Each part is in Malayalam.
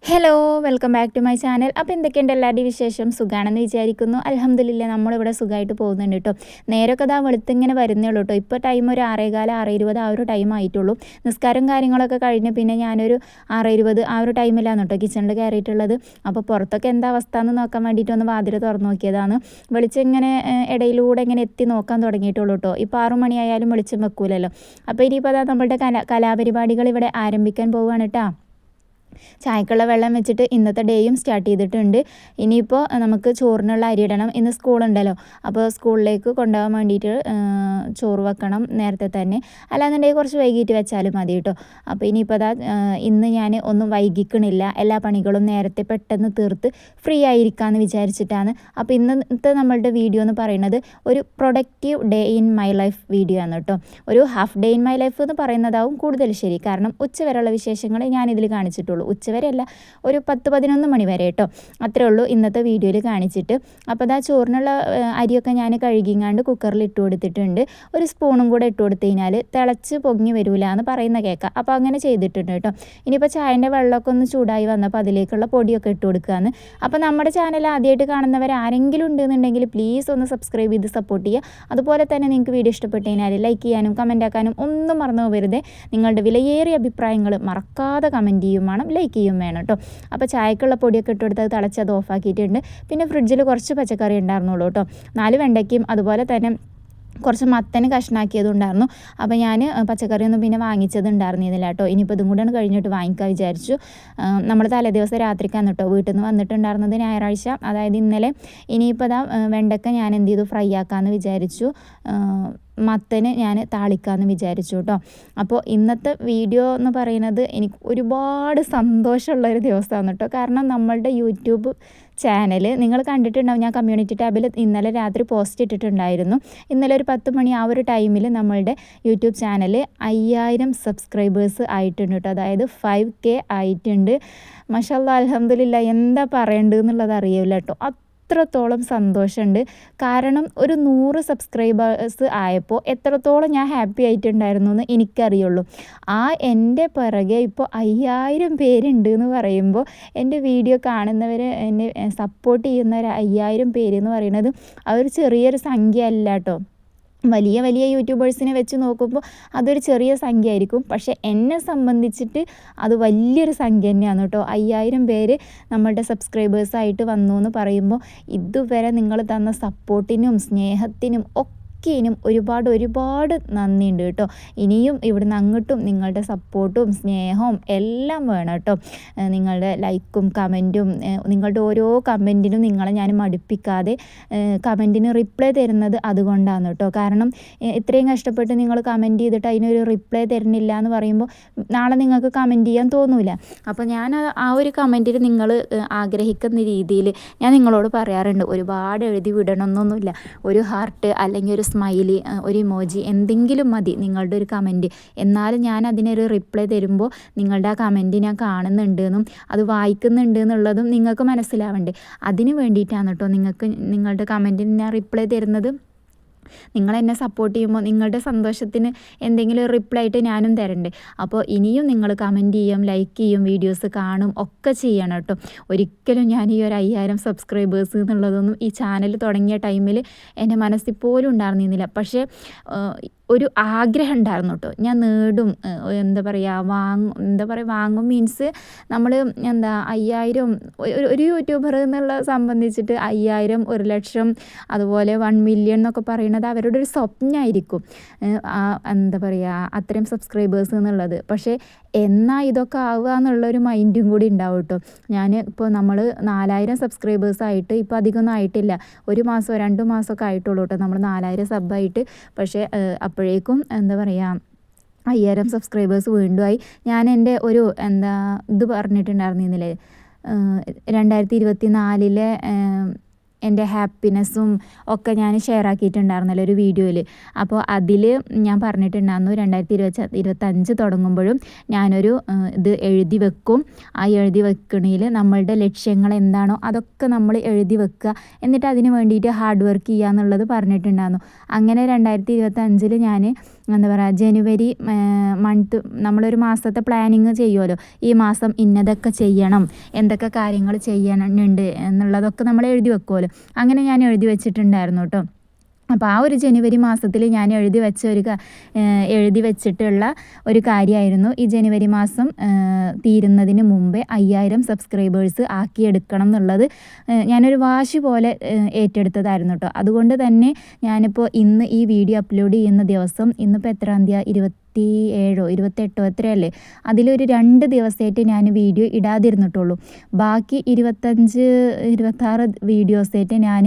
Hello welcome back to my channel. അപ്പോൾ എന്തൊക്കെയുണ്ട് എല്ലാവരുടെയും വിശേഷം? സുഖമാണെന്ന് വിചാരിക്കുന്നു. അൽഹംദുലില്ലാ നമ്മളിവിടെ സുഖമായിട്ട് പോകുന്നുണ്ട് കേട്ടോ. നേരമൊക്കെ ഇതാ വെളുത്തിങ്ങനെ വരുന്നേ ഉള്ളൂ കേട്ടോ. ഇപ്പോൾ ടൈം ഒരു 6:15 6:20 ആ ഒരു ടൈം ആയിട്ടുള്ളൂ. നിസ്കാരം കാര്യങ്ങളൊക്കെ കഴിഞ്ഞ് പിന്നെ ഞാനൊരു 6:20 ആ ഒരു ടൈമിലാണ് കേട്ടോ കിച്ചണിൽ കയറിയിട്ടുള്ളത്. അപ്പോൾ പുറത്തൊക്കെ എന്താ അവസ്ഥ എന്ന് നോക്കാൻ വേണ്ടിയിട്ട് ഒന്ന് വാതിൽ തുറന്ന് നോക്കിയതാണ്. വെളിച്ചം ഇങ്ങനെ ഇടയിലൂടെ ഇങ്ങനെ എത്തി നോക്കാൻ തുടങ്ങിയിട്ടുള്ളൂ കേട്ടോ. ഇപ്പോൾ 6 മണിയായാലും വെളിച്ചം വെക്കൂലല്ലോ. അപ്പോൾ ഇനിയിപ്പോൾ അതാ നമ്മളുടെ കലാപരിപാടികൾ ഇവിടെ ആരംഭിക്കാൻ പോവുകയാണ് കേട്ടോ. ചായക്കുള്ള വെള്ളം വെച്ചിട്ട് ഇന്നത്തെ ഡേയും സ്റ്റാർട്ട് ചെയ്തിട്ടുണ്ട്. ഇനിയിപ്പോൾ നമുക്ക് ചോറിനുള്ള അരി ഇടണം. ഇന്ന് സ്കൂളുണ്ടല്ലോ, അപ്പോൾ സ്കൂളിലേക്ക് കൊണ്ടുപോകാൻ വേണ്ടിയിട്ട് ചോറ് വെക്കണം നേരത്തെ തന്നെ. അല്ലാന്നുണ്ടെങ്കിൽ കുറച്ച് വൈകിട്ട് വെച്ചാലും മതി കേട്ടോ. അപ്പോൾ ഇനിയിപ്പോൾ അതാ ഇന്ന് ഞാൻ ഒന്നും വൈകിക്കണില്ല, എല്ലാ പണികളും നേരത്തെ പെട്ടെന്ന് തീർത്ത് ഫ്രീ ആയിരിക്കാമെന്ന് വിചാരിച്ചിട്ടാണ്. അപ്പോൾ ഇന്നത്തെ നമ്മളുടെ വീഡിയോ എന്ന് പറയുന്നത് ഒരു productive day in my life video ആണ് കേട്ടോ. ഒരു half day in my life എന്ന് പറയുന്നതാവും കൂടുതൽ ശരി, കാരണം ഉച്ചവരെയുള്ള വിശേഷങ്ങൾ ഞാനിതിൽ കാണിച്ചിട്ടുള്ളൂ. ഉച്ചവരെ അല്ല, ഒരു 10-11 മണി വരെ കേട്ടോ. അത്രേ ഉള്ളൂ ഇന്നത്തെ വീഡിയോയിൽ കാണിച്ചിട്ട്. അപ്പോൾ അതാ ചോറിനുള്ള അരിയൊക്കെ ഞാൻ കഴുകിങ്ങാണ്ട് കുക്കറിൽ ഇട്ട് കൊടുത്തിട്ടുണ്ട്. ഒരു സ്പൂണും കൂടെ ഇട്ട് കൊടുത്തു കഴിഞ്ഞാൽ തിളച്ച് പൊങ്ങി വരില്ല എന്ന് പറയുന്ന കേൾക്കാം. അപ്പോൾ അങ്ങനെ ചെയ്തിട്ടുണ്ട് കേട്ടോ. ഇനിയിപ്പോൾ ചായൻ്റെ വെള്ളമൊക്കെ ഒന്ന് ചൂടായി വന്നപ്പോൾ അതിലേക്കുള്ള പൊടിയൊക്കെ ഇട്ട് കൊടുക്കുകയാണ്. അപ്പോൾ നമ്മുടെ ചാനൽ ആദ്യമായിട്ട് കാണുന്നവർ ആരെങ്കിലും ഉണ്ടെന്നുണ്ടെങ്കിൽ പ്ലീസ് ഒന്ന് സബ്സ്ക്രൈബ് ചെയ്ത് സപ്പോർട്ട് ചെയ്യുക. അതുപോലെ തന്നെ നിങ്ങൾക്ക് വീഡിയോ ഇഷ്ടപ്പെട്ട് കഴിഞ്ഞാൽ ലൈക്ക് ചെയ്യാനും കമൻ്റ് ആക്കാനും ഒന്നും മറന്നു പോകരുത്. നിങ്ങളുടെ വിലയേറിയ അഭിപ്രായങ്ങൾ മറക്കാതെ കമൻറ്റ് ചെയ്യും വേണം, ലൈക്ക് ചെയ്യും വേണം കേട്ടോ. അപ്പോൾ ചായക്കുള്ള പൊടിയൊക്കെ ഇട്ട് കൊടുത്ത് തിളച്ച് അത് ഓഫാക്കിയിട്ടുണ്ട്. പിന്നെ ഫ്രിഡ്ജിൽ കുറച്ച് പച്ചക്കറി ഉണ്ടായിരുന്നുള്ളൂ കേട്ടോ. 4 വെണ്ടയ്ക്കയും അതുപോലെ തന്നെ കുറച്ച് മത്തന് കഷ്ണാക്കിയതുണ്ടായിരുന്നു. അപ്പോൾ ഞാൻ പച്ചക്കറിയൊന്നും പിന്നെ വാങ്ങിച്ചതുണ്ടായിരുന്നില്ല കേട്ടോ. ഇനിയിപ്പോൾ ഇതും കൂടെയാണ് കഴിഞ്ഞിട്ട് വാങ്ങിക്കാൻ വിചാരിച്ചു. നമ്മൾ തലേദിവസം രാത്രിക്കാണ് കേട്ടോ വീട്ടിൽ നിന്ന് വന്നിട്ടുണ്ടായിരുന്നത്, ഞായറാഴ്ച, അതായത് ഇന്നലെ. ഇനിയിപ്പോൾ അതാ വെണ്ടയ്ക്ക ഞാൻ എന്ത് ചെയ്തു, ഫ്രൈ ആക്കാമെന്ന് വിചാരിച്ചു. മത്തന് ഞാൻ താളിക്കാമെന്ന് വിചാരിച്ചു കേട്ടോ. അപ്പോൾ ഇന്നത്തെ വീഡിയോ എന്ന് പറയുന്നത് എനിക്ക് ഒരുപാട് സന്തോഷമുള്ളൊരു ദിവസമാണ് കേട്ടോ. കാരണം നമ്മളുടെ യൂട്യൂബ് ചാനൽ നിങ്ങൾ കണ്ടിട്ടുണ്ടാവും, ഞാൻ കമ്മ്യൂണിറ്റി ടാബിൽ ഇന്നലെ രാത്രി പോസ്റ്റ് ഇട്ടിട്ടുണ്ടായിരുന്നു. ഇന്നലെ ഒരു 10 മണി ആ ഒരു ടൈമിൽ നമ്മളുടെ യൂട്യൂബ് ചാനൽ 5000 സബ്സ്ക്രൈബേഴ്സ് ആയിട്ടുണ്ട് കേട്ടോ. അതായത് 5K ആയിട്ടുണ്ട്. മാഷാഅല്ലാഹ് അൽഹംദുലില്ലാ, എന്താ പറയേണ്ടതെന്നുള്ളത് അറിയില്ല കേട്ടോ. അത്രത്തോളം സന്തോഷമുണ്ട്. കാരണം ഒരു 100 സബ്സ്ക്രൈബേഴ്സ് ആയപ്പോൾ എത്രത്തോളം ഞാൻ ഹാപ്പി ആയിട്ടുണ്ടായിരുന്നു എന്ന് എനിക്കറിയുള്ളൂ. ആ എൻ്റെ പിറകെ ഇപ്പോൾ 5000 പേരുണ്ട് എന്ന് പറയുമ്പോൾ, എൻ്റെ വീഡിയോ കാണുന്നവർ, എന്നെ സപ്പോർട്ട് ചെയ്യുന്നവർ 5000 പേര് എന്ന് പറയുന്നത് അതൊരു ചെറിയൊരു സംഖ്യ അല്ല കേട്ടോ. വലിയ വലിയ യൂട്യൂബേഴ്സിനെ വെച്ച് നോക്കുമ്പോൾ അതൊരു ചെറിയ സംഖ്യ ആയിരിക്കും, പക്ഷേ എന്നെ സംബന്ധിച്ചിട്ട് അത് വലിയൊരു സംഖ്യ തന്നെയാണ് കേട്ടോ. 5000 പേര് നമ്മളുടെ സബ്സ്ക്രൈബേഴ്സായിട്ട് വന്നു എന്ന് പറയുമ്പോൾ ഇതുവരെ നിങ്ങൾ തന്ന സപ്പോർട്ടിനും സ്നേഹത്തിനും ഒരുപാട് നന്ദിയുണ്ട് കേട്ടോ. ഇനിയും ഇവിടുന്ന് അങ്ങോട്ടും നിങ്ങളുടെ സപ്പോർട്ടും സ്നേഹവും എല്ലാം വേണം കേട്ടോ. നിങ്ങളുടെ ലൈക്കും കമൻറ്റും, നിങ്ങളുടെ ഓരോ കമൻറ്റിനും നിങ്ങളെ ഞാൻ മടുപ്പിക്കാതെ കമൻറ്റിന് റിപ്ലൈ തരുന്നത് അതുകൊണ്ടാണ് കേട്ടോ. കാരണം ഇത്രയും കഷ്ടപ്പെട്ട് നിങ്ങൾ കമൻറ്റ് ചെയ്തിട്ട് അതിനൊരു റിപ്ലൈ തരുന്നില്ല എന്ന് പറയുമ്പോൾ നാളെ നിങ്ങൾക്ക് കമൻറ്റ് ചെയ്യാൻ തോന്നില്ല. അപ്പോൾ ഞാൻ ആ ഒരു കമൻറ്റിൽ നിങ്ങൾ ആഗ്രഹിക്കുന്ന രീതിയിൽ ഞാൻ നിങ്ങളോട് പറയാറുണ്ട്. ഒരുപാട് എഴുതി വിടണമെന്നൊന്നുമില്ല. ഒരു ഹാർട്ട് അല്ലെങ്കിൽ ഒരു സ്മൈലി, ഒരു ഇമോജി എന്തെങ്കിലും മതി നിങ്ങളുടെ ഒരു കമൻറ്റ്. എന്നാലും ഞാൻ അതിനൊരു റിപ്ലൈ തരുമ്പോൾ നിങ്ങളുടെ ആ കമൻറ്റ് ഞാൻ കാണുന്നുണ്ട് എന്നും അത് വായിക്കുന്നുണ്ട് എന്നുള്ളതും നിങ്ങൾക്ക് മനസ്സിലാവണ്ടേ. അതിന് വേണ്ടിയിട്ടാണ് കേട്ടോ നിങ്ങളുടെ കമൻറ്റിന് ഞാൻ റിപ്ലൈ തരുന്നത്. നിങ്ങളെന്നെ സപ്പോർട്ട് ചെയ്യുമ്പോൾ നിങ്ങളുടെ സന്തോഷത്തിന് എന്തെങ്കിലും റിപ്ലൈ ആയിട്ട് ഞാനും തരണ്ടേ. അപ്പോൾ ഇനിയും നിങ്ങൾ കമൻറ്റ് ചെയ്യും, ലൈക്ക് ചെയ്യും, വീഡിയോസ് കാണും, ഒക്കെ ചെയ്യണം കേട്ടോ. ഒരിക്കലും ഞാൻ ഈ ഒരു 5000 സബ്സ്ക്രൈബേഴ്സ് എന്നുള്ളതൊന്നും ഈ ചാനൽ തുടങ്ങിയ ടൈമിൽ എൻ്റെ മനസ്സിൽ പോലും ഉണ്ടായിരുന്നില്ല. പക്ഷേ ഒരു ആഗ്രഹം ഉണ്ടായിരുന്നു കേട്ടോ. ഞാൻ നേടും, വാങ്ങും മീൻസ് നമ്മൾ 5000 ഒരു യൂട്യൂബർ എന്നുള്ള സംബന്ധിച്ചിട്ട് 5000, 1,00,000, അതുപോലെ 1 മില്യൺ എന്നൊക്കെ പറയുന്നത് അവരുടെ ഒരു സ്വപ്നമായിരിക്കും. അത്രയും സബ്സ്ക്രൈബേഴ്സ് എന്നുള്ളത്. പക്ഷേ എന്നാൽ ഇതൊക്കെ ആവുക എന്നുള്ളൊരു മൈൻഡും കൂടി ഉണ്ടാവും കേട്ടോ. ഇപ്പോൾ നമ്മൾ 4000 സബ്സ്ക്രൈബേഴ്സായിട്ട് ഇപ്പോൾ അധികമൊന്നും ആയിട്ടില്ല. 1 മാസമോ 2 മാസമൊക്കെ ആയിട്ടുള്ളൂ കേട്ടോ നമ്മൾ 4000 സബ്ബായിട്ട്. പക്ഷേ അപ്പോഴേക്കും 5000 സബ്സ്ക്രൈബേഴ്സ് വീണ്ടുമായി. ഞാൻ എൻ്റെ ഒരു ഇത് പറഞ്ഞിട്ടുണ്ടായിരുന്നില്ലേ, 2024 എൻ്റെ ഹാപ്പിനെസ്സും ഒക്കെ ഞാൻ ഷെയർ ആക്കിയിട്ടുണ്ടായിരുന്നല്ലോ ഒരു വീഡിയോയിൽ. അപ്പോൾ അതിൽ ഞാൻ പറഞ്ഞിട്ടുണ്ടായിരുന്നു 2025 തുടങ്ങുമ്പോഴും ഞാനൊരു ഇത് എഴുതി വെക്കും. ആ എഴുതി വെക്കണതിൽ നമ്മളുടെ ലക്ഷ്യങ്ങൾ എന്താണോ അതൊക്കെ നമ്മൾ എഴുതി വെക്കുക, എന്നിട്ട് അതിന് വേണ്ടിയിട്ട് ഹാർഡ് വർക്ക് ചെയ്യുക എന്നുള്ളത് പറഞ്ഞിട്ടുണ്ടായിരുന്നു. അങ്ങനെ 2025 ഞാൻ എന്താ പറയുക ജനുവരി മന്ത് നമ്മളൊരു മാസത്തെ പ്ലാനിങ് ചെയ്യുമല്ലോ, ഈ മാസം ഇന്നതൊക്കെ ചെയ്യണം, എന്തൊക്കെ കാര്യങ്ങൾ ചെയ്യാനുണ്ട് എന്നുള്ളതൊക്കെ നമ്മൾ എഴുതി വെക്കുമല്ലോ. അങ്ങനെ ഞാൻ എഴുതി വെച്ചിട്ടുണ്ടായിരുന്നു കേട്ടോ. അപ്പോൾ ആ ഒരു ജനുവരി മാസത്തിൽ ഞാൻ എഴുതി വെച്ചിട്ടുള്ള ഒരു കാര്യമായിരുന്നു ഈ ജനുവരി മാസം തീരുന്നതിന് മുമ്പേ 5000 സബ്സ്ക്രൈബേഴ്സ് ആക്കിയെടുക്കണം എന്നുള്ളത്. ഞാനൊരു വാശി പോലെ ഏറ്റെടുത്തതായിരുന്നു കേട്ടോ. അതുകൊണ്ട് തന്നെ ഞാനിപ്പോൾ ഇന്ന് ഈ വീഡിയോ അപ്ലോഡ് ചെയ്യുന്ന ദിവസം, ഇന്നിപ്പോൾ എത്രാം തീയതി, 27 28 എത്രയല്ലേ, അതിലൊരു 2 ദിവസമായിട്ട് ഞാൻ വീഡിയോ ഇടാതിരുന്നിട്ടുള്ളൂ. ബാക്കി 25 26 വീഡിയോസായിട്ട് ഞാൻ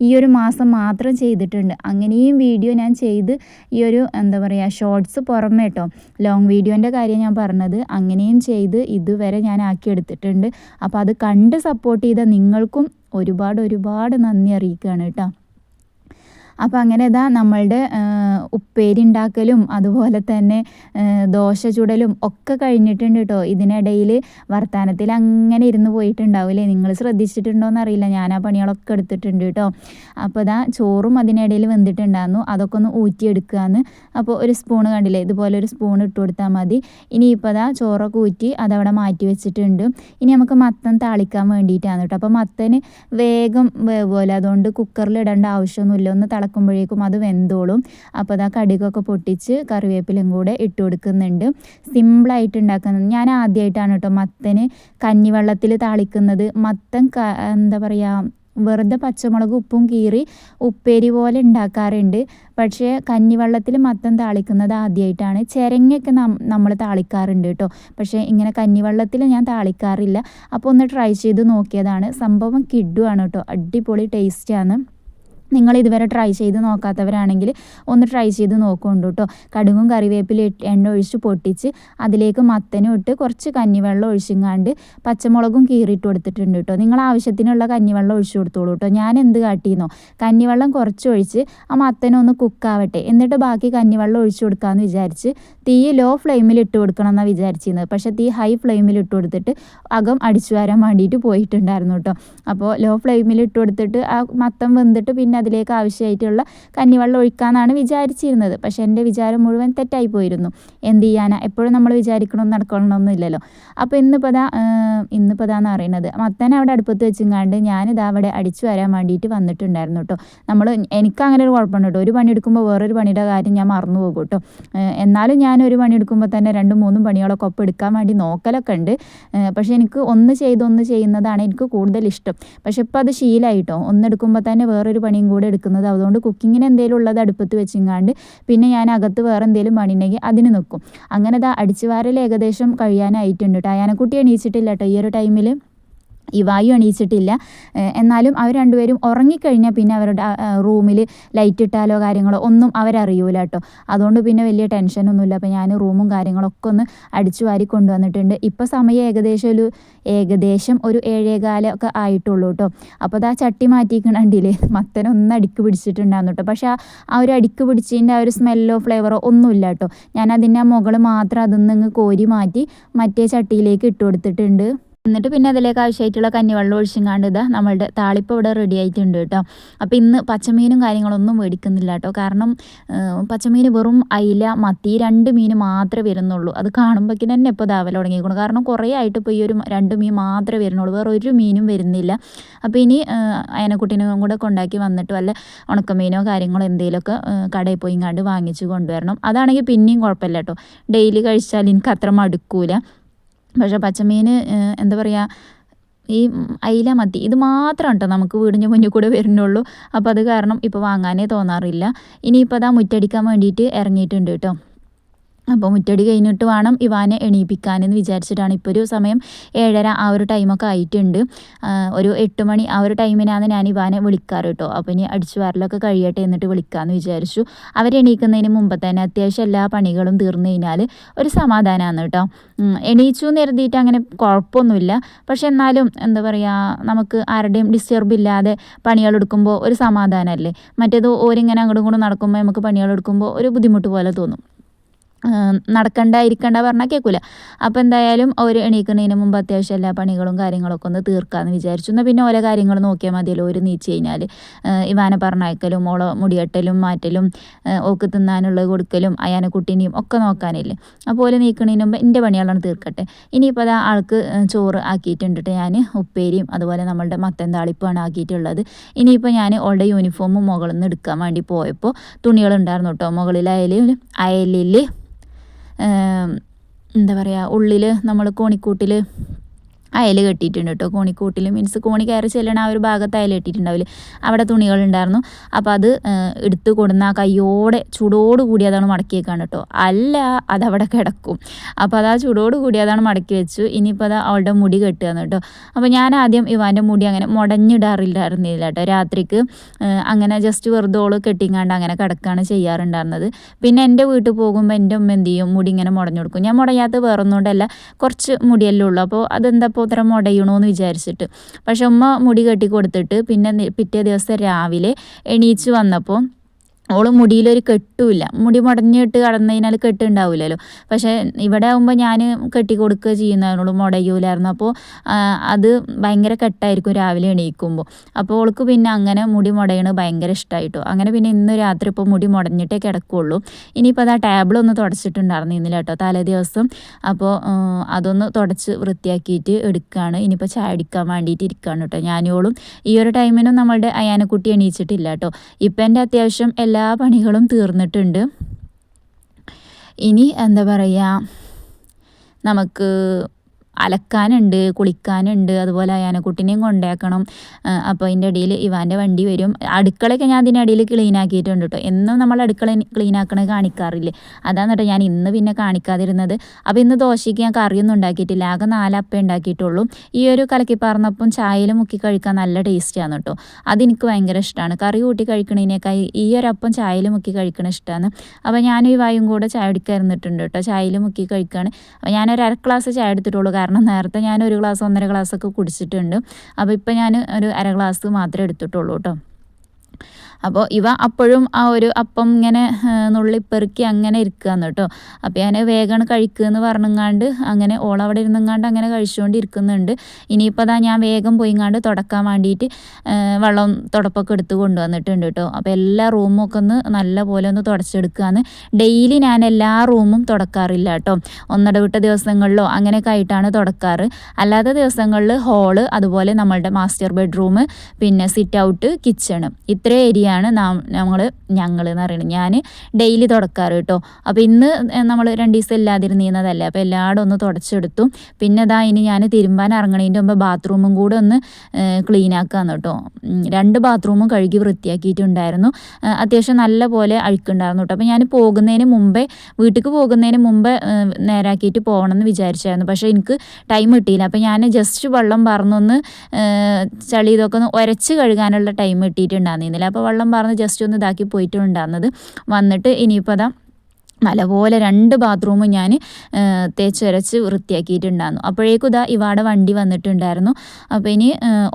ഈ ഒരു മാസം മാത്രം ചെയ്തിട്ടുണ്ട്. അങ്ങനെയും വീഡിയോ ഞാൻ ചെയ്ത് ഈ ഒരു എന്താ പറയുക ഷോർട്സ് പുറമെ കേട്ടോ, ലോങ് വീഡിയോൻ്റെ കാര്യം ഞാൻ പറഞ്ഞത്, അങ്ങനെയും ചെയ്ത് ഇതുവരെ ഞാൻ ആക്കിയെടുത്തിട്ടുണ്ട്. അപ്പോൾ അത് കണ്ട് സപ്പോർട്ട് ചെയ്ത നിങ്ങൾക്കും ഒരുപാട് നന്ദി അറിയിക്കുകയാണ് കേട്ടോ. അപ്പോൾ അങ്ങനെ ഇതാ നമ്മളുടെ ഉപ്പേരി ഉണ്ടാക്കലും അതുപോലെ തന്നെ ദോശ ചുടലും ഒക്കെ കഴിഞ്ഞിട്ടുണ്ട് കേട്ടോ. ഇതിനിടയിൽ വർത്തമാനത്തിൽ അങ്ങനെ ഇരുന്ന് പോയിട്ടുണ്ടാവില്ലേ, നിങ്ങൾ ശ്രദ്ധിച്ചിട്ടുണ്ടോയെന്ന് അറിയില്ല. ഞാൻ ആ പണികളൊക്കെ എടുത്തിട്ടുണ്ട് കേട്ടോ. അപ്പോൾ ഇതാ ചോറും അതിനിടയിൽ വെന്തിട്ടുണ്ടായിരുന്നു, അതൊക്കെ ഒന്ന് ഊറ്റിയെടുക്കുകയെന്ന്. അപ്പോൾ ഒരു സ്പൂണ് കണ്ടില്ലേ, ഇതുപോലെ ഒരു സ്പൂൺ ഇട്ട് കൊടുത്താൽ മതി. ഇനിയിപ്പോൾ ഇതാ ചോറൊക്കെ ഊറ്റി അതവിടെ മാറ്റി വെച്ചിട്ടുണ്ട്. ഇനി നമുക്ക് മത്തൻ താളിക്കാൻ വേണ്ടിയിട്ടാണ് കേട്ടോ. അപ്പോൾ മത്തന് വേഗം വേവുമല്ലോ, അതുകൊണ്ട് കുക്കറിൽ ഇടേണ്ട ആവശ്യമൊന്നുമില്ല. ഒന്ന് തിളക്കുമ്പോഴേക്കും അത് വെന്തോളും. അപ്പോൾ അതാ കടുകൊക്കെ പൊട്ടിച്ച് കറിവേപ്പിലയും കൂടെ ഇട്ട് കൊടുക്കുന്നുണ്ട്. സിമ്പിളായിട്ട് ഉണ്ടാക്കുന്നത്. ഞാൻ ആദ്യമായിട്ടാണ് കേട്ടോ മത്തന് കഞ്ഞിവെള്ളത്തിൽ താളിക്കുന്നത്. മത്തൻ എന്താ പറയുക വെറുതെ പച്ചമുളക് ഉപ്പും കീറി ഉപ്പേരി പോലെ ഉണ്ടാക്കാറുണ്ട്. പക്ഷേ കഞ്ഞിവെള്ളത്തിൽ മത്തൻ താളിക്കുന്നത് ആദ്യമായിട്ടാണ്. ചിരങ്ങയൊക്കെ നമ്മൾ താളിക്കാറുണ്ട് കേട്ടോ, പക്ഷേ ഇങ്ങനെ കഞ്ഞിവെള്ളത്തിൽ ഞാൻ താളിക്കാറില്ല. അപ്പോൾ ഒന്ന് ട്രൈ ചെയ്ത് നോക്കിയതാണ്. സംഭവം കിഡുവാണ് കേട്ടോ, അടിപൊളി ടേസ്റ്റാണ്. നിങ്ങൾ ഇതുവരെ ട്രൈ ചെയ്ത് നോക്കാത്തവരാണെങ്കിൽ ഒന്ന് ട്രൈ ചെയ്ത് നോക്കുന്നുണ്ട് കേട്ടോ. കടുകും കറിവേപ്പിലും എണ്ണ ഒഴിച്ച് പൊട്ടിച്ച് അതിലേക്ക് മത്തനും ഇട്ട് കുറച്ച് കഞ്ഞിവെള്ളം ഒഴിച്ചിങ്ങാണ്ട് പച്ചമുളകും കീറിയിട്ട് കൊടുത്തിട്ടുണ്ട് കേട്ടോ. നിങ്ങൾ ആവശ്യത്തിനുള്ള കഞ്ഞിവെള്ളം ഒഴിച്ചു കൊടുത്തോളൂ കേട്ടോ. ഞാൻ എന്ത് കാട്ടിയെന്നോ, കഞ്ഞിവെള്ളം കുറച്ച് ഒഴിച്ച് ആ മത്തനൊന്ന് കുക്കാവട്ടെ, എന്നിട്ട് ബാക്കി കഞ്ഞിവെള്ളം ഒഴിച്ചു കൊടുക്കാമെന്ന് വിചാരിച്ച് തീ ലോ ഫ്ലെയിമിൽ ഇട്ട് കൊടുക്കണം എന്നാണ് വിചാരിച്ചിരുന്നത്. പക്ഷേ തീ ഹൈ ഫ്ലെയിമിൽ ഇട്ട് കൊടുത്തിട്ട് അകം അടിച്ചു വരാൻ വേണ്ടിയിട്ട് പോയിട്ടുണ്ടായിരുന്നു കേട്ടോ. അപ്പോൾ ലോ ഫ്ലെയിമിൽ ഇട്ട് കൊടുത്തിട്ട് ആ മത്തൻ വെന്തിട്ട് പിന്നെ അതിലേക്ക് ആവശ്യമായിട്ടുള്ള കഞ്ഞിവെള്ളം ഒഴിക്കാമെന്നാണ് വിചാരിച്ചിരുന്നത്. പക്ഷേ എൻ്റെ വിചാരം മുഴുവൻ തെറ്റായി പോയിരുന്നു. എന്ത് ചെയ്യാനാണ്, എപ്പോഴും നമ്മൾ വിചാരിക്കണമെന്ന് നടക്കണമെന്നൊന്നുമില്ലല്ലോ. അപ്പോൾ ഇന്നിപ്പോൾ ഇതാന്ന് പറയുന്നത് മത്തൻ അവിടെ അടുപ്പത്ത് വെച്ചിങ്ങാണ്ട് ഞാനിത് അവിടെ അടിച്ചു വരാൻ വേണ്ടിയിട്ട് വന്നിട്ടുണ്ടായിരുന്നു കേട്ടോ. എനിക്കങ്ങനെ ഒരു കുഴപ്പമുണ്ട് കേട്ടോ, ഒരു പണിയെടുക്കുമ്പോൾ വേറൊരു പണിയുടെ കാര്യം ഞാൻ മറന്നു പോകും കേട്ടോ. എന്നാലും ഞാൻ ഒരു പണിയെടുക്കുമ്പോൾ തന്നെ 2-3 പണികളൊക്കെ ഒപ്പം എടുക്കാൻ വേണ്ടി നോക്കലൊക്കെ ഉണ്ട്. പക്ഷേ എനിക്ക് ഒന്ന് ചെയ്യുന്നതാണ് എനിക്ക് കൂടുതൽ ഇഷ്ടം. പക്ഷെ ഇപ്പോൾ അത് ശീലമായിട്ടോ, ഒന്നെടുക്കുമ്പോൾ തന്നെ വേറൊരു പണിയും കൂടെ എടുക്കുന്നത്. അതുകൊണ്ട് കുക്കിങ്ങിന് എന്തെങ്കിലും ഉള്ളത് അടുപ്പത്ത് വെച്ചിങ്ങാണ്ട് പിന്നെ ഞാൻ അകത്ത് വേറെ എന്തെങ്കിലും പണി ഉണ്ടെങ്കിൽ അതിന് നിൽക്കും. അങ്ങനെ അടിച്ചു വാരൽ ഏകദേശം കഴിയാനായിട്ടുണ്ട് കേട്ടോ. അയാനെക്കുട്ടി എണീച്ചിട്ടില്ല കേട്ടോ ഈ ഒരു ടൈമിൽ. ഇവായും എണീച്ചിട്ടില്ല. എന്നാലും അവർ രണ്ടുപേരും ഉറങ്ങിക്കഴിഞ്ഞാൽ പിന്നെ അവരുടെ റൂമിൽ ലൈറ്റ് ഇട്ടാലോ കാര്യങ്ങളോ ഒന്നും അവരറിയൂല കേട്ടോ. അതുകൊണ്ട് പിന്നെ വലിയ ടെൻഷനൊന്നുമില്ല. അപ്പോൾ ഞാൻ റൂമും കാര്യങ്ങളൊക്കെ ഒന്ന് അടിച്ചു വാരി കൊണ്ടുവന്നിട്ടുണ്ട്. ഇപ്പോൾ സമയം ഏകദേശം ഒരു 7:15 ഒക്കെ ആയിട്ടുള്ളൂ കേട്ടോ. അപ്പോൾ അത് ആ ചട്ടി മാറ്റിക്കണ്ടില്ലേ, മത്തനൊന്ന് അടിക്ക് പിടിച്ചിട്ടുണ്ടായിരുന്നു കേട്ടോ. പക്ഷേ ആ ഒരു അടിക്ക് പിടിച്ചതിൻ്റെ ആ ഒരു സ്മെല്ലോ ഫ്ലേവറോ ഒന്നുമില്ല കേട്ടോ. ഞാൻ അതിൻ്റെ മുകൾ മാത്രം അതൊന്ന് കോരി മാറ്റി മറ്റേ ചട്ടിയിലേക്ക് ഇട്ട് കൊടുത്തിട്ടുണ്ട്. എന്നിട്ട് പിന്നെ അതിലേക്ക് ആവശ്യമായിട്ടുള്ള കഞ്ഞിവെള്ളം ഒഴിച്ചിങ്ങാണ്ട് ഇതാ നമ്മളുടെ താളിപ്പ് ഇവിടെ റെഡി ആയിട്ടുണ്ട് കേട്ടോ. അപ്പോൾ ഇന്ന് പച്ചമീനും കാര്യങ്ങളൊന്നും മേടിക്കുന്നില്ല കേട്ടോ. കാരണം പച്ചമീൻ വെറും അയില, മത്തി 2 മീൻ മാത്രമേ വരുന്നുള്ളൂ. അത് കാണുമ്പോഴേക്കും തന്നെ ഇപ്പോൾ ദാവല തുടങ്ങിയിരിക്കണം. കാരണം കുറേ ആയിട്ട് ഇപ്പോൾ ഈ ഒരു 2 മീൻ മാത്രമേ വരുന്നുള്ളൂ, വേറെ ഒരു മീനും വരുന്നില്ല. അപ്പോൾ ഇനി അയനക്കുട്ടീനും കൂടെ കൊണ്ടാക്കി വന്നിട്ട് വല്ല ഉണക്കമീനോ കാര്യങ്ങളോ എന്തെങ്കിലുമൊക്കെ കടയിൽ പോയി ഇങ്ങാണ്ട് വാങ്ങിച്ച് കൊണ്ടുവരണം. അതാണെങ്കിൽ പിന്നെയും കുഴപ്പമില്ല കേട്ടോ, ഡെയിലി കഴിച്ചാൽ എനിക്ക് അത്ര മടുക്കൂല. പക്ഷേ പച്ചമീൻ എന്താ പറയുക, ഈ അയില, മത്തി ഇത് മാത്രം കേട്ടോ നമുക്ക് വീടിൻ്റെ മുന്നിൽ കൂടെ വരുന്നുള്ളൂ. അപ്പോൾ അത് കാരണം ഇപ്പോൾ വാങ്ങാനേ തോന്നാറില്ല. ഇനിയിപ്പോൾ അതാ മുറ്റടിക്കാൻ വേണ്ടിയിട്ട് ഇറങ്ങിയിട്ടുണ്ട് കേട്ടോ. അപ്പോൾ മുറ്റടി കഴിഞ്ഞിട്ട് വേണം ഇവാനെ എണീപ്പിക്കാനെന്ന് വിചാരിച്ചിട്ടാണ്. ഇപ്പോൾ ഒരു സമയം 7:30 ആ ഒരു ടൈമൊക്കെ ആയിട്ടുണ്ട്. ഒരു 8 മണി ആ ഒരു ടൈമിനാണ് ഞാൻ ഇവാനെ വിളിക്കാറ് കേട്ടോ. അപ്പോൾ ഇനി അടിച്ചു വാരലൊക്കെ കഴിയട്ടെ എന്നിട്ട് വിളിക്കാമെന്ന് വിചാരിച്ചു. അവരെണീക്കുന്നതിന് മുമ്പ് തന്നെ അത്യാവശ്യം എല്ലാ പണികളും തീർന്നു കഴിഞ്ഞാൽ ഒരു സമാധാനമാണ് കേട്ടോ. എണീച്ചു എന്ന് കരുതിയിട്ട് അങ്ങനെ കുഴപ്പമൊന്നുമില്ല. പക്ഷെ എന്നാലും എന്താ പറയുക, നമുക്ക് ആരുടെയും ഡിസ്റ്റർബ് ഇല്ലാതെ പണികളെടുക്കുമ്പോൾ ഒരു സമാധാനമല്ലേ. മറ്റേത് ഓരിങ്ങനെ അങ്ങോട്ടും ഇങ്ങോട്ടും നടക്കുമ്പോൾ നമുക്ക് പണികളെടുക്കുമ്പോൾ ഒരു ബുദ്ധിമുട്ട് പോലെ തോന്നും. നടക്കണ്ട ഇരിക്കണ്ട പറഞ്ഞാൽ കേൾക്കില്ല. അപ്പോൾ എന്തായാലും ഒരു എണീക്കുന്നതിന് മുമ്പ് അത്യാവശ്യം എല്ലാ പണികളും കാര്യങ്ങളൊക്കെ ഒന്ന് തീർക്കാമെന്ന് വിചാരിച്ചു. എന്നാൽ പിന്നെ ഓരോ കാര്യങ്ങൾ നോക്കിയാൽ മതിയല്ലോ ഒരു നീച്ച് കഴിഞ്ഞാൽ. ഇവാനെ പറഞ്ഞയക്കലും ഓളെ മുടികെട്ടലും മാറ്റലും ഓക്ക് തിന്നാനുള്ളത് കൊടുക്കലും അയാനക്കുട്ടീനെയും ഒക്കെ നോക്കാനില്ലേ. അപ്പോൾ ഓല് നീക്കണതിന് മുമ്പ് എൻ്റെ പണികളാണ് തീർക്കട്ടെ. ഇനിയിപ്പോൾ അതാ ആൾക്ക് ചോറ് ആക്കിയിട്ടുണ്ട് ഞാൻ. ഉപ്പേരിയും അതുപോലെ നമ്മളുടെ മത്തൻ താളിപ്പാണ് ആക്കിയിട്ടുള്ളത്. ഇനിയിപ്പോൾ ഞാൻ ഓളുടെ യൂണിഫോമും മുകളിൽ നിന്ന് എടുക്കാൻ വേണ്ടി പോയപ്പോൾ തുണികളുണ്ടായിരുന്നു കേട്ടോ. മുകളിൽ അയലിൽ എന്താ പറയുക, ഉള്ളിൽ നമ്മൾ കോണിക്കൂട്ടിൽ അയൽ കെട്ടിയിട്ടുണ്ട് കേട്ടോ. കോണിക്കൂട്ടിൽ മീൻസ് കോണി കയറി ചെല്ലണ ആ ഒരു ഭാഗത്ത് അയൽ കെട്ടിയിട്ടുണ്ടാവില്ല, അവിടെ തുണികളുണ്ടായിരുന്നു. അപ്പോൾ അത് എടുത്ത് കൊടുന്ന ആ കയ്യോടെ ചൂടോട് കൂടി അതാണ് മടക്കിയേക്കാണ് കേട്ടോ. അല്ല അതവിടെ കിടക്കും. അപ്പോൾ അത് ആ ചൂടോട് കൂടി അതാണ് മടക്കി വെച്ചു. ഇനിയിപ്പോൾ അത് അവളുടെ മുടി കെട്ടുകയാണ് കേട്ടോ. അപ്പോൾ ഞാൻ ആദ്യം ഇവാൻ്റെ മുടി അങ്ങനെ മുടഞ്ഞിടാറില്ലായിരുന്നില്ല കേട്ടോ. രാത്രിക്ക് അങ്ങനെ ജസ്റ്റ് വെറുതെ ഓള് കെട്ടിങ്ങാണ്ട് അങ്ങനെ കിടക്കുകയാണ് ചെയ്യാറുണ്ടായിരുന്നത്. പിന്നെ എൻ്റെ വീട്ടിൽ പോകുമ്പോൾ എൻ്റെ ഉമ്മ എന്ത് ചെയ്യും, മുടി ഇങ്ങനെ മുടഞ്ഞു കൊടുക്കും. ഞാൻ മുടയാത്ത വേറൊന്നുകൊണ്ടല്ല, കുറച്ച് മുടിയല്ലേ ഉള്ളൂ. അപ്പോൾ അതെന്താ ഉത്തരം മുടയണോന്ന് വിചാരിച്ചിട്ട്. പക്ഷെ ഉമ്മ മുടി കെട്ടി കൊടുത്തിട്ട് പിന്നെ പിറ്റേ ദിവസം രാവിലെ എണീച്ച് വന്നപ്പോൾ ഓള് മുടിയിലൊരു കെട്ടുമില്ല. മുടി മുടഞ്ഞിട്ട് കടന്നതിനാൽ കെട്ടുണ്ടാവില്ലല്ലോ. പക്ഷേ ഇവിടെ ആകുമ്പോൾ ഞാൻ കെട്ടി കൊടുക്കുക ചെയ്യുന്നതിനോട് മുടയൂലായിരുന്നു. അപ്പോൾ അത് ഭയങ്കര കെട്ടായിരിക്കും രാവിലെ എണീക്കുമ്പോൾ. അപ്പോൾ ഓൾക്ക് പിന്നെ അങ്ങനെ മുടി മുടയണത് ഭയങ്കര ഇഷ്ടമായിട്ടോ. അങ്ങനെ പിന്നെ ഇന്ന് രാത്രി ഇപ്പോൾ മുടി മുടഞ്ഞിട്ടേ കിടക്കുകയുള്ളൂ. ഇനിയിപ്പോൾ അത് ആ ടേബിളൊന്ന് തുടച്ചിട്ടുണ്ടായിരുന്നില്ല കേട്ടോ തലേ ദിവസം. അപ്പോൾ അതൊന്ന് തുടച്ച് വൃത്തിയാക്കിയിട്ട് എടുക്കുകയാണ്. ഇനിയിപ്പോൾ ചായ അടിക്കാൻ വേണ്ടിയിട്ട് ഇരിക്കുകയാണ് കേട്ടോ ഞാനോളും. ഈ ഒരു ടൈമിനും നമ്മളുടെ അയാനക്കുട്ടി എണീച്ചിട്ടില്ല കേട്ടോ. ഇപ്പം എൻ്റെ അത്യാവശ്യം എല്ലാ പണികളും തീർന്നിട്ടുണ്ട്. ഇനി എന്താ പറയുക, നമുക്ക് അലക്കാനുണ്ട്, കുളിക്കാനുണ്ട്, അതുപോലെ അയാനക്കുട്ടിനെയും കൊണ്ടാക്കണം. അപ്പോൾ അതിൻ്റെ ഇടയിൽ ഇവാൻ്റെ വണ്ടി വരും. അടുക്കളയൊക്കെ ഞാൻ അതിൻ്റെ ഇടയിൽ ക്ലീൻ ആക്കിയിട്ടുണ്ട് കേട്ടോ. എന്നും നമ്മൾ അടുക്കള ക്ലീൻ ആക്കണത് കാണിക്കാറില്ലേ, അതാണ് കേട്ടോ ഞാൻ ഇന്ന് പിന്നെ കാണിക്കാതിരുന്നത്. അപ്പോൾ ഇന്ന് ദോശയ്ക്ക് ഞാൻ കറിയൊന്നും ഉണ്ടാക്കിയിട്ടില്ല, ആകെ 4 അപ്പം ഉണ്ടാക്കിയിട്ടുള്ളൂ. ഈ ഒരു കലക്കിപ്പാർന്നപ്പം ചായയിൽ മുക്കി കഴിക്കാൻ നല്ല ടേസ്റ്റാണ് കേട്ടോ. അതെനിക്ക് ഭയങ്കര ഇഷ്ടമാണ്. കറി കൂട്ടി കഴിക്കണതിനേക്കാൾ ഈ ഒരു അപ്പം ചായയിൽ മുക്കി കഴിക്കണ ഇഷ്ടമാണ്. അപ്പോൾ ഞാനും ഈ വായും കൂടെ ചായ കുടിക്കാതിരുന്നിട്ടുണ്ട് കേട്ടോ. ചായയിൽ മുക്കി കഴിക്കുകയാണ്. അപ്പോൾ ഞാനൊരു 1/2 ഗ്ലാസ് ചായ എടുത്തിട്ടുള്ളൂ. കാരണം നേരത്തെ ഞാൻ 1 ഗ്ലാസ് 1.5 ഗ്ലാസ്സൊക്കെ കുടിച്ചിട്ടുണ്ട്. അപ്പോൾ ഇപ്പം ഞാൻ ഒരു 1/2 ഗ്ലാസ് മാത്രമേ എടുത്തിട്ടുള്ളൂ കേട്ടോ. അപ്പോൾ ഇവ അപ്പോഴും ആ ഒരു അപ്പം ഇങ്ങനെ നുള്ളിപ്പെറുക്കി അങ്ങനെ ഇരിക്കുകയെന്ന് കേട്ടോ. അപ്പോൾ ഞാൻ വേഗം കഴിക്കുകയെന്ന് പറഞ്ഞങ്ങാണ്ട് അങ്ങനെ ഓളവിടെ ഇരുന്നങ്ങാണ്ട് അങ്ങനെ കഴിച്ചുകൊണ്ടിരിക്കുന്നുണ്ട്. ഇനിയിപ്പോൾ അതാ ഞാൻ വേഗം പോയിങ്ങാണ്ട് തുടക്കാൻ വേണ്ടിയിട്ട് വെള്ളം തുടപ്പൊക്കെ എടുത്ത് കൊണ്ടുവന്നിട്ടുണ്ട് കേട്ടോ. അപ്പോൾ എല്ലാ റൂമും ഒക്കെ ഒന്ന് നല്ല പോലെ ഒന്ന് തുടച്ചെടുക്കുകയെന്ന്. ഡെയിലി ഞാൻ എല്ലാ റൂമും തുടക്കാറില്ല കേട്ടോ. ഒന്നിടവിട്ട ദിവസങ്ങളിലോ അങ്ങനെയൊക്കെ ആയിട്ടാണ് തുടക്കാറ്. അല്ലാത്ത ദിവസങ്ങളിൽ ഹോള്, അതുപോലെ നമ്മളുടെ മാസ്റ്റർ ബെഡ്റൂം, പിന്നെ സിറ്റ് ഔട്ട്, കിച്ചണ്, ഇത്രയും ഏരിയ ാണ് ഞങ്ങൾ എന്ന് പറയുന്നത്. ഞാൻ ഡെയിലി തുടക്കാറ് കേട്ടോ. അപ്പോൾ ഇന്ന് നമ്മൾ 2 ദിവസം ഇല്ലാതിരുന്നതല്ലേ, അപ്പോൾ എല്ലായിടും ഒന്ന് തുടച്ചെടുത്തു. പിന്നെ അതാ ഇനി ഞാൻ തിരുമ്പാൻ ഇറങ്ങണതിൻ്റെ മുമ്പ് ബാത്റൂമും കൂടെ ഒന്ന് ക്ലീൻ ആക്കാമെന്ന് കേട്ടോ. 2 ബാത്റൂമും കഴുകി വൃത്തിയാക്കിയിട്ടുണ്ടായിരുന്നു. അത്യാവശ്യം നല്ല പോലെ അഴുക്കുണ്ടായിരുന്നു കേട്ടോ. അപ്പോൾ ഞാൻ വീട്ടിലേക്ക് പോകുന്നതിന് മുമ്പ് നേരാക്കിയിട്ട് പോകണമെന്ന് വിചാരിച്ചായിരുന്നു. പക്ഷേ എനിക്ക് ടൈം കിട്ടിയില്ല. അപ്പോൾ ഞാൻ ജസ്റ്റ് വെള്ളം പറന്നൊന്ന് ചളി ഇതൊക്കെ ഒന്ന് ഉരച്ച് കഴുകാനുള്ള ടൈം കിട്ടിയിട്ടുണ്ടായിരുന്നില്ല. അപ്പോൾ വെള്ളം പറഞ്ഞ് ജസ്റ്റ് ഒന്ന് ഇതാക്കി പോയിട്ടുണ്ടായിരുന്നത്. വന്നിട്ട് ഇനിയിപ്പോൾ അതാ നല്ലപോലെ 2 ബാത്റൂമും ഞാൻ തേച്ചൊരച്ച് വൃത്തിയാക്കിയിട്ടുണ്ടായിരുന്നു. അപ്പോഴേക്കും ഇതാ ഇവയുടെ വണ്ടി വന്നിട്ടുണ്ടായിരുന്നു. അപ്പോൾ ഇനി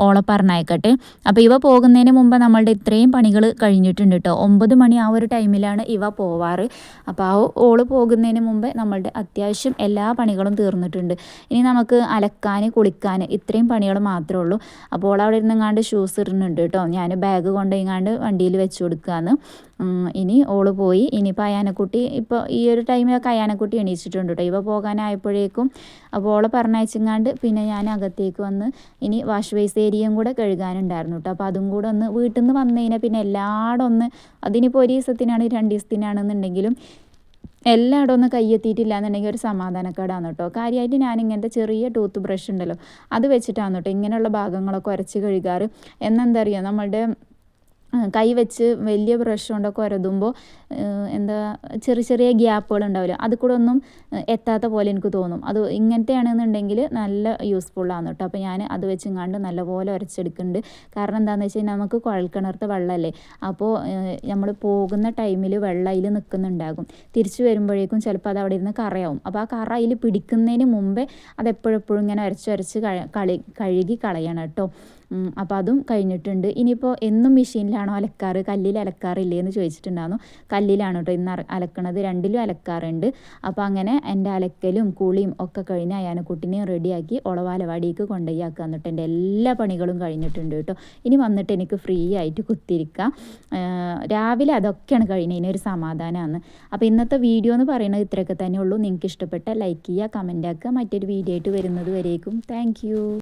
ഓളെ പറഞ്ഞയക്കട്ടെ. അപ്പോൾ ഇവ പോകുന്നതിന് മുമ്പ് നമ്മളുടെ ഇത്രയും പണികൾ കഴിഞ്ഞിട്ടുണ്ട് കേട്ടോ. 9 മണി ആ ഒരു ടൈമിലാണ് ഇവ പോവാറ്. അപ്പോൾ ആ ഓള് പോകുന്നതിന് മുമ്പ് നമ്മളുടെ അത്യാവശ്യം എല്ലാ പണികളും തീർന്നിട്ടുണ്ട്. ഇനി നമുക്ക് അലക്കാൻ, കുളിക്കാൻ, ഇത്രയും പണികൾ മാത്രമേ ഉള്ളൂ. അപ്പോൾ ഓളവിടെ ഇരുന്നങ്ങാണ്ട് ഷൂസ് ഇടുന്നുണ്ട് കേട്ടോ. ഞാൻ ബാഗ് കൊണ്ടുപോയിങ്ങാണ്ട് വണ്ടിയിൽ വെച്ച് കൊടുക്കുകയാണ്. ഇനി ഓള് പോയി. ഇനിയിപ്പോൾ അയാനക്കുട്ടി ഇപ്പോൾ ഈ ഒരു ടൈമിലൊക്കെ അയാനക്കുട്ടി എണീച്ചിട്ടുണ്ട് കേട്ടോ. ഇവ പോകാനായപ്പോഴേക്കും അപ്പോൾ ഓളെ പറഞ്ഞയച്ചങ്ങാണ്ട് പിന്നെ ഞാൻ അകത്തേക്ക് വന്ന് ഇനി വാഷ് ബേസ് ഏരിയയും കൂടെ കഴുകാനുണ്ടായിരുന്നു കേട്ടോ. അപ്പോൾ അതും കൂടെ ഒന്ന് വീട്ടിൽ നിന്ന് വന്നു കഴിഞ്ഞാൽ പിന്നെ എല്ലായിടും ഒന്ന്, അതിനിപ്പോൾ 1 ദിവസത്തിനാണ് 2 ദിവസത്തിനാണെന്നുണ്ടെങ്കിലും എല്ലായിടും ഒന്ന് കയ്യെത്തിയിട്ടില്ല എന്നുണ്ടെങ്കിൽ ഒരു സമാധാനക്കേടാണ് കേട്ടോ. കാര്യമായിട്ട് ഞാൻ ഇങ്ങനത്തെ ചെറിയ ടൂത്ത് ബ്രഷ് ഉണ്ടല്ലോ, അത് വെച്ചിട്ടാണ് കേട്ടോ ഇങ്ങനെയുള്ള ഭാഗങ്ങളൊക്കെ ഉരച്ച് കഴുകാറ്. എന്നെന്താ അറിയുക, നമ്മളുടെ കൈ വെച്ച് വലിയ ബ്രഷ് കൊണ്ടൊക്കെ ഉരതുമ്പോൾ എന്താ ചെറിയ ഗ്യാപ്പുകൾ ഉണ്ടാവില്ല, അത് കൂടെ ഒന്നും എത്താത്ത പോലെ എനിക്ക് തോന്നും. അത് ഇങ്ങനത്തെയാണെന്നുണ്ടെങ്കിൽ നല്ല യൂസ്ഫുള്ളാണ് കേട്ടോ. അപ്പോൾ ഞാൻ അത് വെച്ചിങ്ങാണ്ട് നല്ലപോലെ ഉരച്ചെടുക്കുന്നുണ്ട്. കാരണം എന്താണെന്ന് വെച്ച് കഴിഞ്ഞാൽ നമുക്ക് കുഴൽക്കിണർത്തെ വെള്ളമല്ലേ, അപ്പോൾ നമ്മൾ പോകുന്ന ടൈമിൽ വെള്ളം അതിൽ നിൽക്കുന്നുണ്ടാകും. തിരിച്ചു വരുമ്പോഴേക്കും ചിലപ്പോൾ അത് അവിടെ ഇരുന്ന് കറയാവും. അപ്പോൾ ആ കറ അതിൽ പിടിക്കുന്നതിന് മുമ്പേ അതെപ്പോഴെപ്പോഴും ഇങ്ങനെ ഉരച്ച് കഴുകി കളയണം കേട്ടോ. അപ്പോൾ അതും കഴിഞ്ഞിട്ടുണ്ട്. ഇനിയിപ്പോൾ എന്നും മെഷീനിലാണോ അലക്കാറ്, കല്ലിൽ അലക്കാറില്ലേ എന്ന് ചോദിച്ചിട്ടുണ്ടായിരുന്നു. കല്ലിലാണ് കേട്ടോ ഇന്ന് അലക്കണത്, രണ്ടിലും അലക്കാറുണ്ട്. അപ്പോൾ അങ്ങനെ എൻ്റെ അലക്കലും കുളിയും ഒക്കെ കഴിഞ്ഞ് അയാനക്കുട്ടിനെയും റെഡിയാക്കി ഒളവാലവാടിക്ക് കൊണ്ടുപോയി ആക്കുക. എന്നിട്ട് എൻ്റെ എല്ലാ പണികളും കഴിഞ്ഞിട്ടുണ്ട് കേട്ടോ. ഇനി വന്നിട്ട് എനിക്ക് ഫ്രീ ആയിട്ട് കുത്തിരിക്കാം. രാവിലെ അതൊക്കെയാണ് കഴിഞ്ഞ് ഒരു സമാധാനമാണ്. അപ്പോൾ ഇന്നത്തെ വീഡിയോ എന്ന് പറയുന്നത് ഇത്രയൊക്കെ തന്നെ ഉള്ളൂ. നിങ്ങൾക്ക് ഇഷ്ടപ്പെട്ട ലൈക്ക് ചെയ്യുക, കമൻ്റ് ആക്കുക. മറ്റൊരു വീഡിയോ ആയിട്ട് വരുന്നത് വരേക്കും താങ്ക് യു.